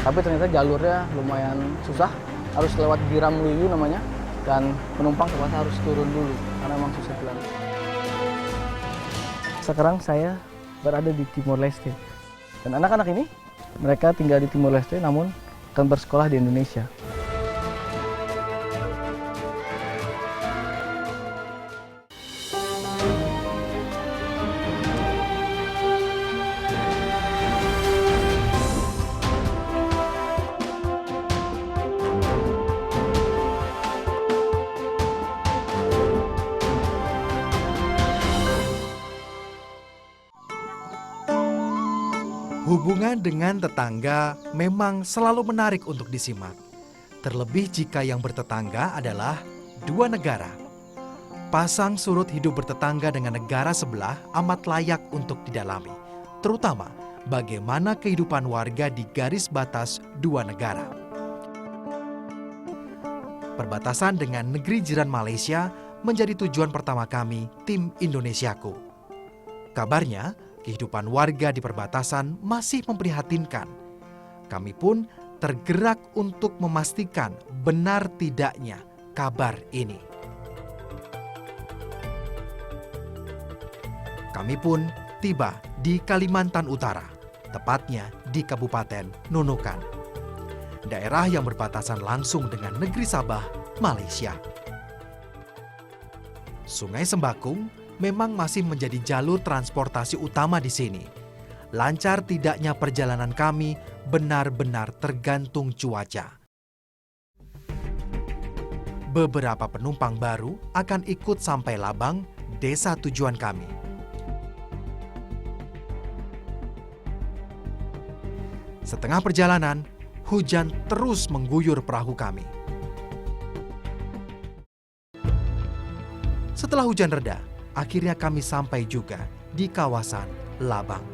Tapi ternyata jalurnya lumayan susah, harus lewat Giram Luyu namanya, dan penumpang terpaksa harus turun dulu karena memang susah jalan. Sekarang saya berada di Timor Leste, dan anak-anak ini mereka tinggal di Timor Leste namun akan bersekolah di Indonesia. Hubungan dengan tetangga memang selalu menarik untuk disimak. Terlebih jika yang bertetangga adalah dua negara. Pasang surut hidup bertetangga dengan negara sebelah amat layak untuk didalami. Terutama bagaimana kehidupan warga di garis batas dua negara. Perbatasan dengan negeri jiran Malaysia menjadi tujuan pertama kami, tim Indonesiaku. Kabarnya, kehidupan warga di perbatasan masih memprihatinkan. Kami pun tergerak untuk memastikan benar tidaknya kabar ini. Kami pun tiba di Kalimantan Utara, tepatnya di Kabupaten Nunukan. Daerah yang berbatasan langsung dengan negeri Sabah, Malaysia. Sungai Sembakung memang masih menjadi jalur transportasi utama di sini. Lancar tidaknya perjalanan kami benar-benar tergantung cuaca. Beberapa penumpang baru akan ikut sampai Labang, desa tujuan kami. Setengah perjalanan, hujan terus mengguyur perahu kami. Setelah hujan reda, akhirnya kami sampai juga di kawasan Labang.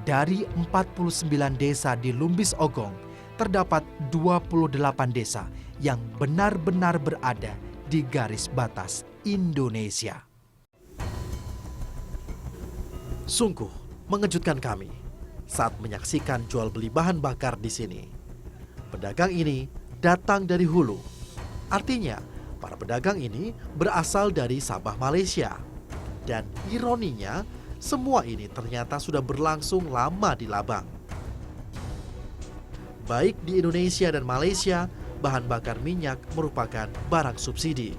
Dari 49 desa di Lumbis Ogong, terdapat 28 desa yang benar-benar berada di garis batas Indonesia. Sungguh mengejutkan kami saat menyaksikan jual beli bahan bakar di sini. Pedagang ini datang dari hulu. Artinya, para pedagang ini berasal dari Sabah, Malaysia. Dan ironinya, semua ini ternyata sudah berlangsung lama di Labang. Baik di Indonesia dan Malaysia, bahan bakar minyak merupakan barang subsidi.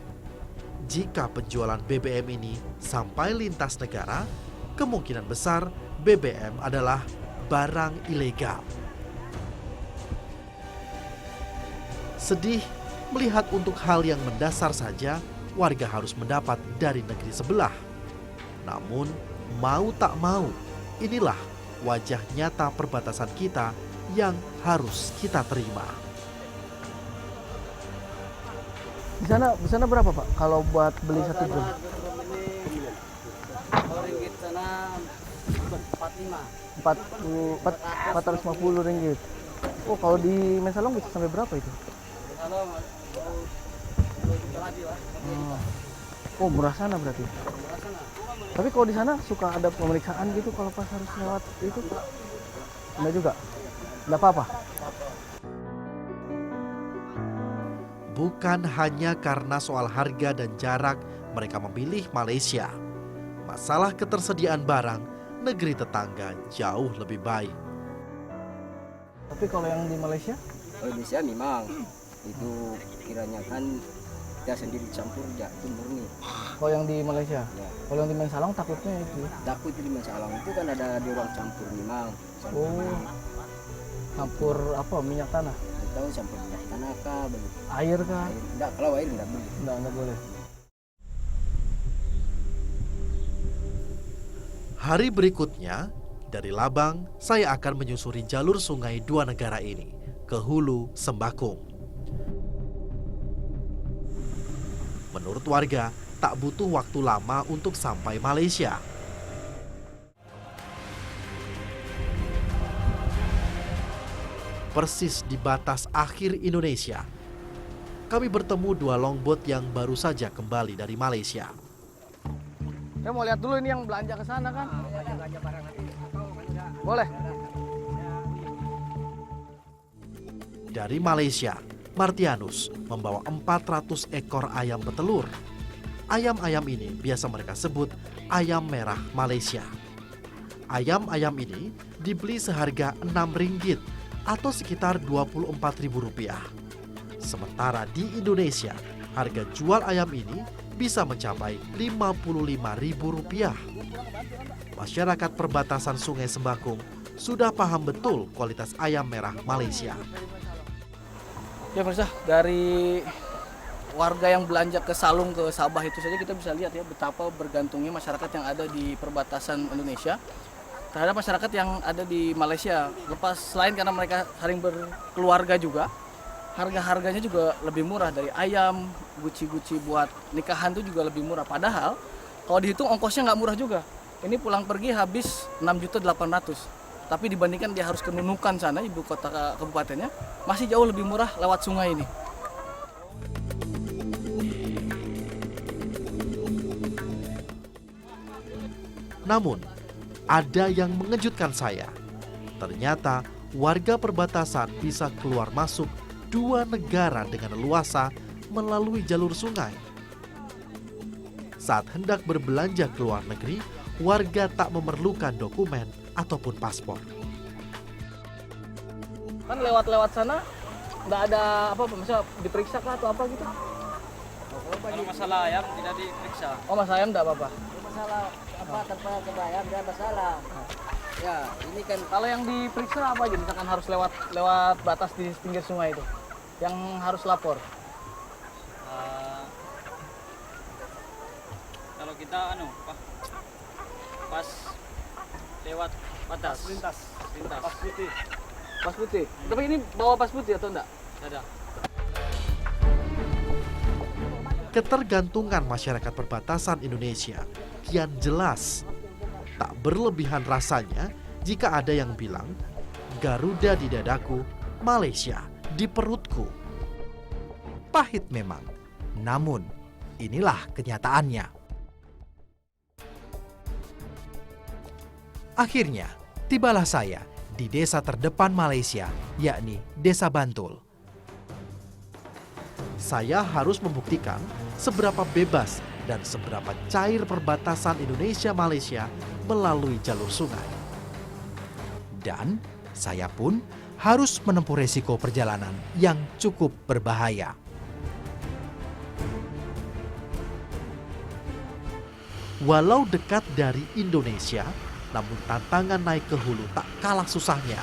Jika penjualan BBM ini sampai lintas negara, kemungkinan besar BBM adalah barang ilegal. Sedih melihat untuk hal yang mendasar saja warga harus mendapat dari negeri sebelah. Namun, mau tak mau, inilah wajah nyata perbatasan kita yang harus kita terima. Di sana berapa Pak kalau buat beli 1 drum? Kalau ringgit sana 45. 450 ringgit. Oh, kalau di Mesalong bisa sampai berapa itu? Kalau lagi lah. Oh, murah sana berarti. Tapi kalau di sana suka ada pemeriksaan gitu kalau pas harus lewat itu, Pak? Enggak juga? Enggak apa-apa? Bukan hanya karena soal harga dan jarak mereka memilih Malaysia. Masalah ketersediaan barang, negeri tetangga jauh lebih baik. Tapi kalau yang di Malaysia? Malaysia memang itu kiranya kan kita sendiri campur ya itu murni. Kalau yang di Malaysia? Ya. Kalau yang di Mesalong takutnya itu. Takut itu di Masalang itu kan ada di orang campur memang. Oh, campur apa? Minyak tanah? Tidak tahu campur minyak tanah kah begitu. Air kah? Air, enggak, kalau air enggak boleh. Enggak boleh. Hari berikutnya, dari Labang, saya akan menyusuri jalur sungai dua negara ini ke hulu Sembakung. Menurut warga, tak butuh waktu lama untuk sampai Malaysia. Persis di batas akhir Indonesia, kami bertemu dua longboat yang baru saja kembali dari Malaysia. Saya mau lihat dulu ini yang belanja ke sana kan? Boleh. Dari Malaysia, Martianus membawa 400 ekor ayam petelur. Ayam-ayam ini biasa mereka sebut ayam merah Malaysia. Ayam-ayam ini dibeli seharga RM6 atau sekitar Rp24.000. Sementara di Indonesia, harga jual ayam ini bisa mencapai Rp55.000. Masyarakat perbatasan Sungai Sembakung sudah paham betul kualitas ayam merah Malaysia. Ya pemirsa, dari warga yang belanja ke Salung, ke Sabah itu saja kita bisa lihat ya betapa bergantungnya masyarakat yang ada di perbatasan Indonesia terhadap masyarakat yang ada di Malaysia. Lepas selain karena mereka saling berkeluarga juga, harga-harganya juga lebih murah. Dari ayam, guci-guci buat nikahan itu juga lebih murah. Padahal kalau dihitung ongkosnya nggak murah juga. Ini pulang pergi habis 6.800.000. Tapi dibandingkan dia harus ke Nunukan sana, ibu kota kabupatennya, masih jauh lebih murah lewat sungai ini. Namun, ada yang mengejutkan saya. Ternyata warga perbatasan bisa keluar masuk 2 negara dengan leluasa melalui jalur sungai. Saat hendak berbelanja ke luar negeri, warga tak memerlukan dokumen ataupun paspor. Kan lewat-lewat sana nggak ada apa-apa, misalnya diperiksa kah atau apa gitu? Kalau masalah ayam tidak diperiksa. Oh, masalah ayam nggak apa-apa. Masalah apa tanpa kebayang tidak masalah. Ya, ini kan Kalau yang diperiksa apa aja? Misalkan harus lewat batas di pinggir sungai itu, yang harus lapor. Kalau kita pas lewat batas lintas. Pas putih. Tapi ini bawa pas putih atau enggak? Ada. Ketergantungan masyarakat perbatasan Indonesia kian jelas. Tak berlebihan rasanya jika ada yang bilang, Garuda di dadaku, Malaysia di perutku. Pahit memang, namun inilah kenyataannya. Akhirnya, tibalah saya di desa terdepan Malaysia, yakni Desa Bantul. Saya harus membuktikan seberapa bebas dan seberapa cair perbatasan Indonesia-Malaysia melalui jalur sungai. Dan saya pun harus menempuh resiko perjalanan yang cukup berbahaya. Walau dekat dari Indonesia, namun tantangan naik ke hulu tak kalah susahnya.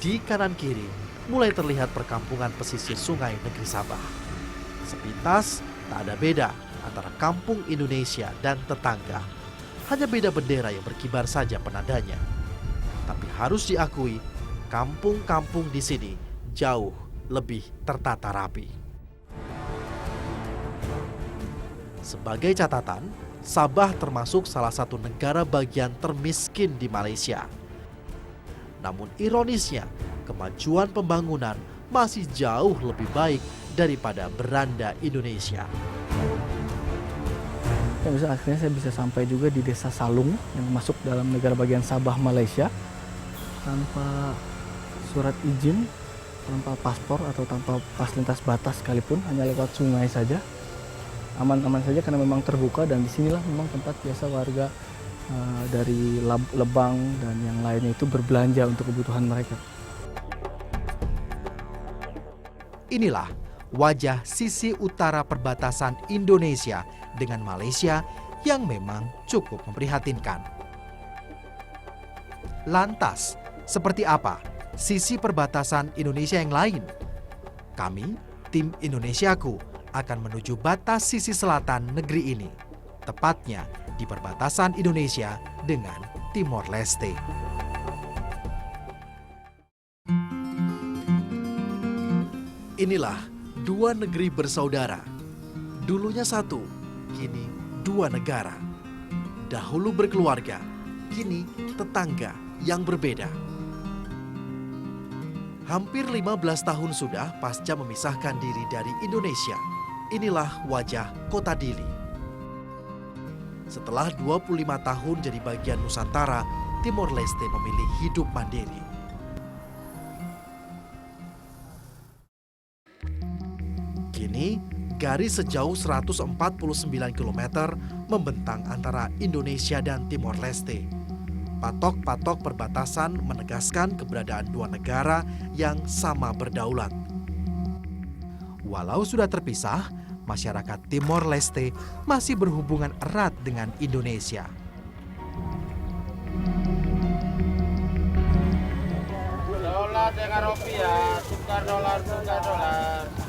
Di kanan kiri, mulai terlihat perkampungan pesisir sungai negeri Sabah. Sepintas, tak ada beda antara kampung Indonesia dan tetangga. Hanya beda bendera yang berkibar saja penandanya. Tapi harus diakui, kampung-kampung di sini jauh lebih tertata rapi. Sebagai catatan, Sabah termasuk salah satu negara bagian termiskin di Malaysia. Namun ironisnya, kemajuan pembangunan masih jauh lebih baik daripada beranda Indonesia. Ya, bisa akhirnya saya bisa sampai juga di Desa Salung yang masuk dalam negara bagian Sabah Malaysia tanpa surat izin, tanpa paspor atau tanpa pas lintas batas sekalipun, hanya lewat sungai saja. Aman-aman saja karena memang terbuka, dan disinilah memang tempat biasa warga dari Lebang dan yang lainnya itu berbelanja untuk kebutuhan mereka. Inilah wajah sisi utara perbatasan Indonesia dengan Malaysia yang memang cukup memprihatinkan. Lantas, seperti apa sisi perbatasan Indonesia yang lain? Kami, tim Indonesiaku, akan menuju batas sisi selatan negeri ini, tepatnya di perbatasan Indonesia dengan Timor Leste. Inilah dua negeri bersaudara. Dulunya satu, kini dua negara. Dahulu berkeluarga, kini tetangga yang berbeda. Hampir 15 tahun sudah pasca memisahkan diri dari Indonesia, inilah wajah kota Dili. Setelah 25 tahun jadi bagian Nusantara, Timor Leste memilih hidup mandiri. Kini, garis sejauh 149 km membentang antara Indonesia dan Timor Leste. Patok-patok perbatasan menegaskan keberadaan dua negara yang sama berdaulat. Walau sudah terpisah, masyarakat Timor Leste masih berhubungan erat dengan Indonesia. Dolar dengan rupiah, tukar dolar, tukar dolar.